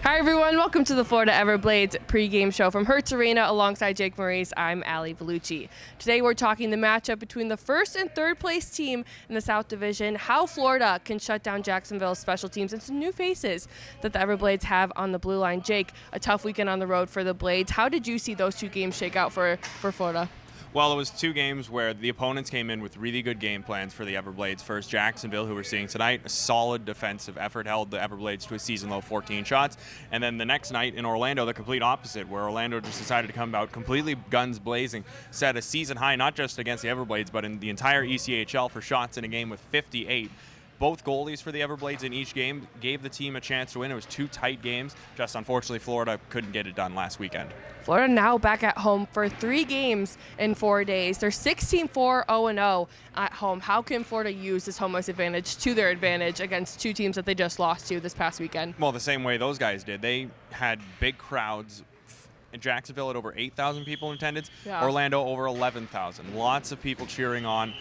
Hi everyone, welcome to the Florida Everblades pregame show from Hertz Arena alongside Jake Maurice. I'm Alli, Vellucci. Today we're talking the matchup between the first and third place team in the South Division, how Florida can shut down Jacksonville's special teams, and some new faces that the Everblades have on the blue line. Jake, a tough weekend on the road for the Blades. How did you see those two games shake out for Florida? Well, it was two games where the opponents came in with really good game plans for the Everblades. First, Jacksonville, who we're seeing tonight, a solid defensive effort, held the Everblades to a season-low 14 shots. And then the next night in Orlando, the complete opposite, where Orlando just decided to come out completely guns blazing, set a season high not just against the Everblades, but in the entire ECHL for shots in a game with 58. Both goalies for the Everblades in each game gave the team a chance to win. It was two tight games. Just unfortunately, Florida couldn't get it done last weekend. Florida now back at home for 3 games in 4 days. They're 16-4-0-0 at home. How can Florida use this home ice advantage to their advantage against two teams that they just lost to this past weekend? Well, the same way those guys did. They had big crowds. In Jacksonville, at over 8,000 people in attendance. Yeah. Orlando, over 11,000. Lots of people cheering on.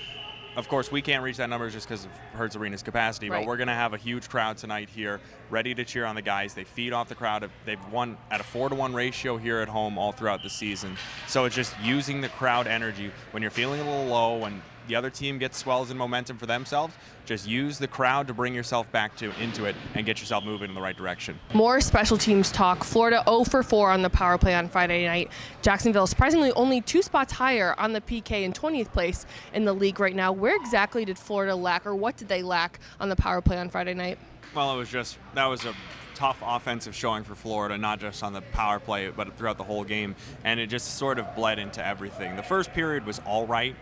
Of course, we can't reach that number just because of Hertz Arena's capacity, Right. but we're going to have a huge crowd tonight here, ready to cheer on the guys. They feed off the crowd. They've won at a 4-to-1 ratio here at home all throughout the season. So it's just using the crowd energy. When you're feeling a little low, when the other team gets swells in momentum for themselves, just use the crowd to bring yourself back into it and get yourself moving in the right direction. More special teams talk. Florida 0-for-4 on the power play on Friday night. Jacksonville surprisingly only 2 spots higher on the PK in 20th place in the league right now. Where exactly did Florida lack, or what did they lack on the power play on Friday night? Well, that was a tough offensive showing for Florida, not just on the power play, but throughout the whole game, and it just sort of bled into everything. The first period was all right.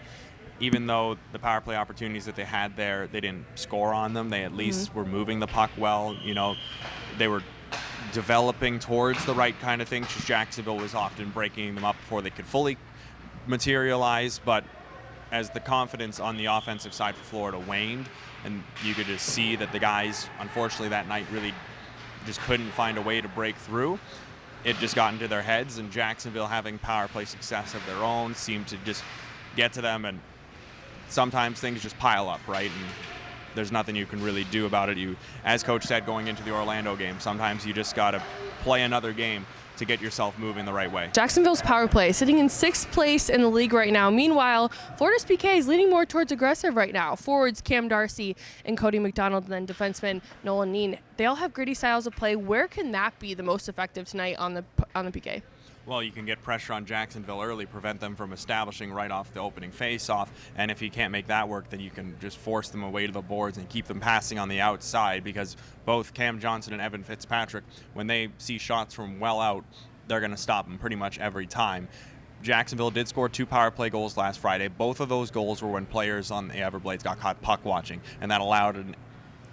Even though the power play opportunities that they had there, they didn't score on them. They at least were moving the puck well. You know, they were developing towards the right kind of thing. Just Jacksonville was often breaking them up before they could fully materialize. But as the confidence on the offensive side for Florida waned, and you could just see that the guys, unfortunately, that night really just couldn't find a way to break through. It just got into their heads, and Jacksonville, having power play success of their own, seemed to just get to them, and sometimes things just pile up, right? And there's nothing you can really do about it. You, as Coach said going into the Orlando game, sometimes you just got to play another game to get yourself moving the right way. Jacksonville's power play sitting in 6th place in the league right now. Meanwhile, Florida's PK is leaning more towards aggressive right now. Forwards Cam Darcy and Cody McDonald, and then defenseman Nolan Neen. They all have gritty styles of play. Where can that be the most effective tonight on the PK? Well, you can get pressure on Jacksonville early, prevent them from establishing right off the opening face-off, and if you can't make that work, then you can just force them away to the boards and keep them passing on the outside, because both Cam Johnson and Evan Fitzpatrick, when they see shots from well out, they're going to stop them pretty much every time. Jacksonville did score 2 power play goals last Friday. Both of those goals were when players on the Everblades got caught puck watching, and that allowed an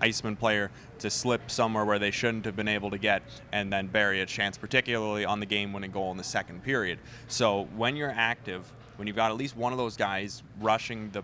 Iceman player to slip somewhere where they shouldn't have been able to get and then bury a chance, particularly on the game-winning goal in the second period. So when you're active, when you've got at least one of those guys rushing the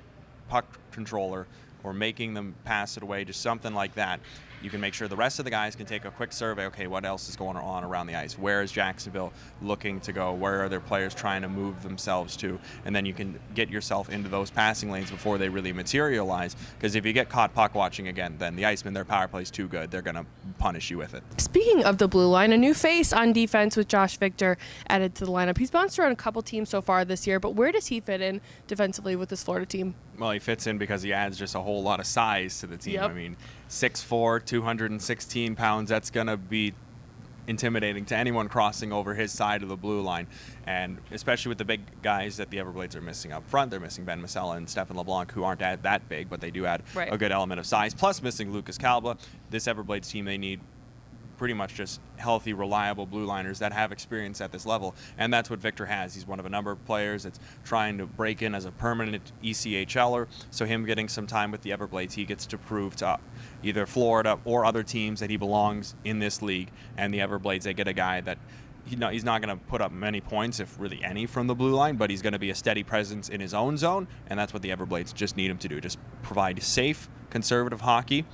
puck controller or making them pass it away, just something like that, you can make sure the rest of the guys can take a quick survey. Okay, what else is going on around the ice? Where is Jacksonville looking to go? Where are their players trying to move themselves to? And then you can get yourself into those passing lanes before they really materialize. Because if you get caught puck watching again, then the Icemen, their power play is too good. They're going to punish you with it. Speaking of the blue line, a new face on defense with Josh Victor added to the lineup. He's bounced around a couple teams so far this year, but where does he fit in defensively with this Florida team? Well, he fits in because he adds just a whole lot of size to the team. Yep. I mean, 6'4", 216 pounds, that's going to be intimidating to anyone crossing over his side of the blue line. And especially with the big guys that the Everblades are missing up front. They're missing Ben Masella and Stefan LeBlanc, who aren't that big, but they do add Right. a good element of size. Plus missing Lucas Calba. This Everblades team, they need pretty much just healthy, reliable blue liners that have experience at this level, and that's what Victor has. He's one of a number of players that's trying to break in as a permanent ECHLer, so him getting some time with the Everblades, he gets to prove to either Florida or other teams that he belongs in this league, and the Everblades, they get a guy that he's not going to put up many points, if really any, from the blue line, but he's going to be a steady presence in his own zone, and that's what the Everblades just need him to do. Just provide safe, conservative hockey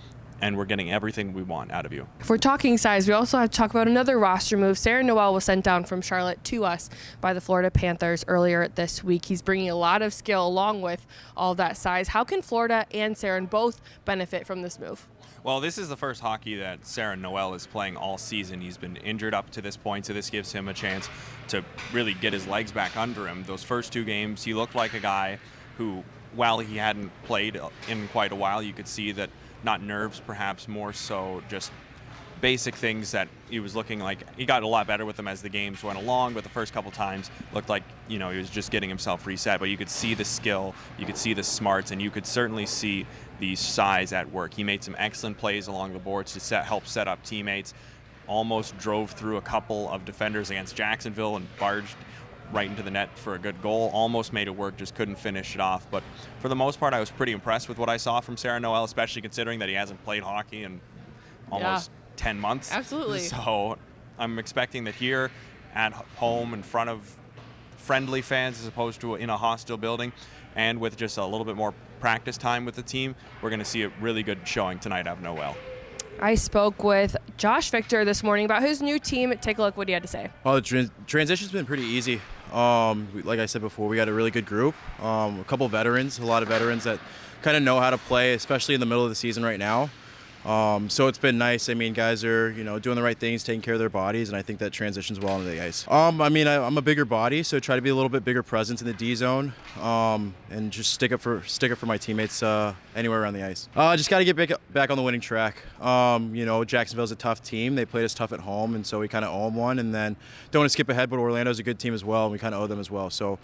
and we're getting everything we want out of you. If we're talking size, we also have to talk about another roster move. Sarah Noel was sent down from Charlotte to us by the Florida Panthers earlier this week. He's bringing a lot of skill along with all that size. How can Florida and Sarah both benefit from this move? Well, this is the first hockey that Sarah Noel is playing all season. He's been injured up to this point, so this gives him a chance to really get his legs back under him. Those first 2 games, he looked like a guy who, while he hadn't played in quite a while, you could see that not nerves, perhaps more so just basic things that he was looking like. He got a lot better with them as the games went along, but the first couple times looked like, he was just getting himself reset. But you could see the skill, you could see the smarts, and you could certainly see the size at work. He made some excellent plays along the boards to help set up teammates. Almost drove through a couple of defenders against Jacksonville and barged right into the net for a good goal. Almost made it work, just couldn't finish it off. But for the most part, I was pretty impressed with what I saw from Sarah Noel, especially considering that he hasn't played hockey in almost 10 months. Absolutely. So I'm expecting that here at home in front of friendly fans as opposed to in a hostile building, and with just a little bit more practice time with the team, we're going to see a really good showing tonight out of Noel. I spoke with Josh Victor this morning about his new team. Take a look what he had to say. Well, the transition's been pretty easy. Like I said before, we got a really good group, a couple veterans, a lot of veterans that kind of know how to play, especially in the middle of the season right now. So it's been nice. I mean, guys are, doing the right things, taking care of their bodies, and I think that transitions well into the ice. I'm a bigger body, so try to be a little bit bigger presence in the D zone, and just stick up for my teammates anywhere around the ice. Just got to get back on the winning track. Jacksonville's a tough team. They played us tough at home, and so we kind of owe them one. And then don't want to skip ahead, but Orlando's a good team as well, and we kind of owe them as well. So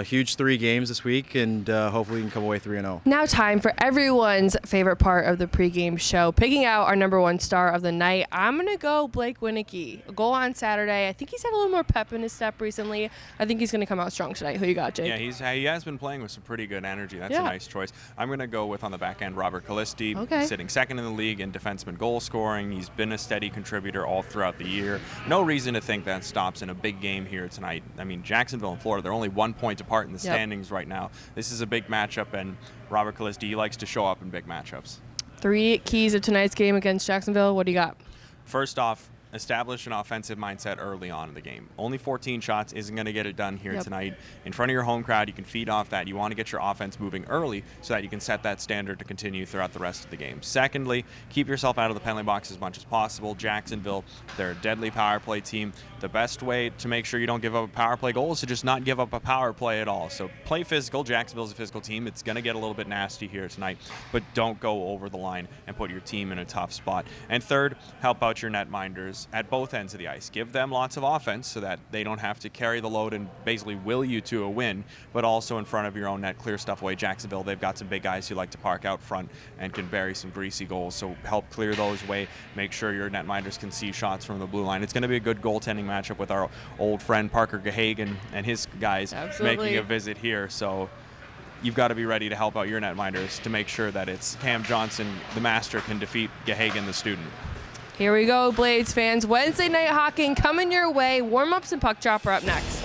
huge 3 games this week, and hopefully we can come away 3-0. Now time for everyone's favorite part of the pregame show, picking out our number 1 star of the night. I'm going to go Blake Winicky. A goal on Saturday. I think he's had a little more pep in his step recently. I think he's going to come out strong tonight. Who you got, Jake? Yeah, he has been playing with some pretty good energy. That's a nice choice. I'm going to go with, on the back end, Robert Callisti, sitting second in the league in defenseman goal scoring. He's been a steady contributor all throughout the year. No reason to think that stops in a big game here tonight. I mean, Jacksonville and Florida, they're only 1 point apart in the standings right now. This is a big matchup, and Robert Callisti, he likes to show up in big matchups. 3 keys of tonight's game against Jacksonville. What do you got? First off, establish an offensive mindset early on in the game. Only 14 shots isn't going to get it done here tonight. In front of your home crowd, you can feed off that. You want to get your offense moving early so that you can set that standard to continue throughout the rest of the game. Secondly, keep yourself out of the penalty box as much as possible. Jacksonville, they're a deadly power play team. The best way to make sure you don't give up a power play goal is to just not give up a power play at all. So play physical. Jacksonville's a physical team. It's going to get a little bit nasty here tonight, but don't go over the line and put your team in a tough spot. And third, help out your netminders at both ends of the ice. Give them lots of offense so that they don't have to carry the load and basically will you to a win, but also in front of your own net, clear stuff away. Jacksonville, they've got some big guys who like to park out front and can bury some greasy goals, so help clear those away. Make sure your netminders can see shots from the blue line. It's going to be a good goaltending matchup with our old friend Parker Gahagan and his guys making a visit here, so you've got to be ready to help out your netminders to make sure that it's Cam Johnson, the master, can defeat Gahagan, the student. Here we go, Blades fans. Wednesday night hockey coming your way. Warm-ups and puck drop are up next.